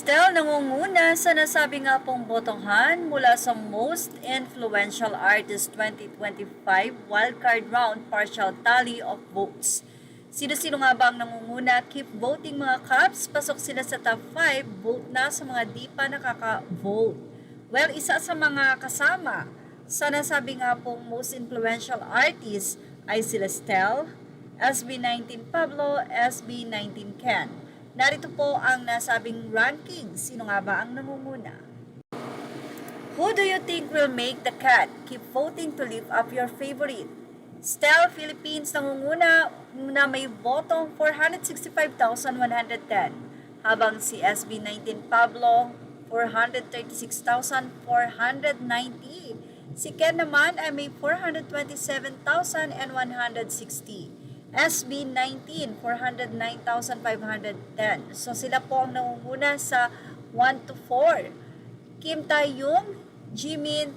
Stell nangunguna sa nasabi nga pong botohan mula sa Most Influential Artist 2025 Wildcard Round Partial Tally of Votes. Sino-sino nga ba ang nangunguna? Keep voting mga Caps. Pasok sila sa top 5. Vote na sa mga di pa nakaka-vote. Well, isa sa mga kasama sa nasabi nga pong Most Influential Artist ay sila Stell, SB19 Pablo, SB19 Ken. Narito po ang nasabing ranking. Sino nga ba ang nangunguna? Who do you think will make the cut? Keep voting to lift up your favorite. Stell Philippines nangunguna na may botong 465,110. Habang si SB19 Pablo, 436,490. Si Ken naman ay may 427,160. SB19, 409,510. So sila po ang nangunguna sa 1 to 4. Kim Tae-yung, Jimin,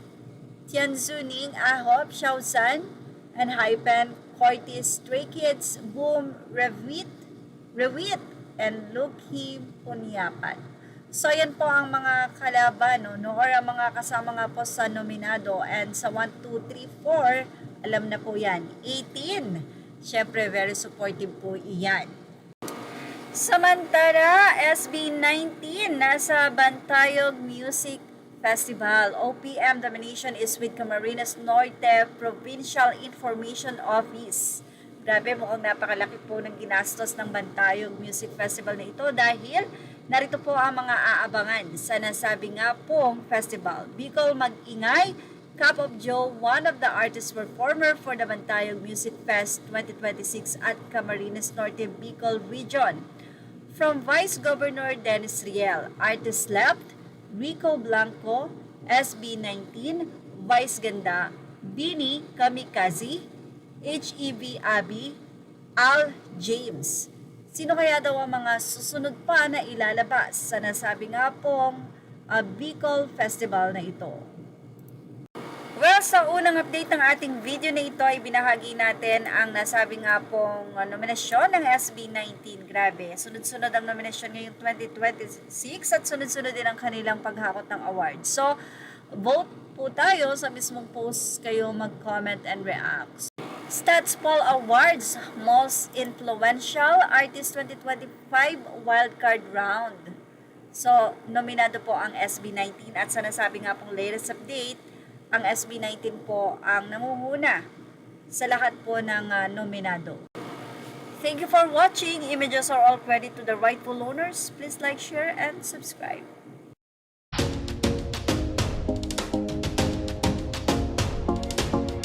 Tianzuning, Ahop, Xiaozan, and Hypen, Cortis, Stray Kids, Boom, Revit, and Luki Punyapan. So yan po ang mga kalaban, no? Or ang mga kasama nga po sa nominado. And sa 1, 2, 3, 4, alam na po yan, 18. Siyempre, very supportive po iyan. Samantala, SB19 nasa Bantayog Music Festival. OPM domination is with Camarines Norte Provincial Information Office. Grabe, mukhang napakalaki po ng ginastos ng Bantayog Music Festival na ito dahil narito po ang mga aabangan sa nasabi nga pong festival. Bicol Mag-ingay, Cup of Joe, one of the artist performer for the Bantayog Music Fest 2026 at Camarines Norte, Bicol Region. From Vice Governor Dennis Riel, artist left, Rico Blanco, SB19, Vice Ganda, Bini Kamikaze, HEB Abi, Al James. Sino kaya daw ang mga susunod pa na ilalabas sa nasabi nga pong Bicol Festival na ito? Well, sa unang update ng ating video na ito ay binahagi natin ang nasabi nga pong nominasyon ng SB19. Grabe, sunod-sunod ang nominasyon ngayong 2026 at sunod-sunod din ang kanilang paghakot ng award. So, vote po tayo sa mismong post kayo mag-comment and react. Stats Poll Awards, Most Influential Artist 2025 Wildcard Round. So, nominado po ang SB19 at sa nasabi nga pong latest update, ang SB19 po ang nangunguna sa lahat po ng nominado. Thank you for watching. Images are all credit to the rightful owners. Please like, share, and subscribe.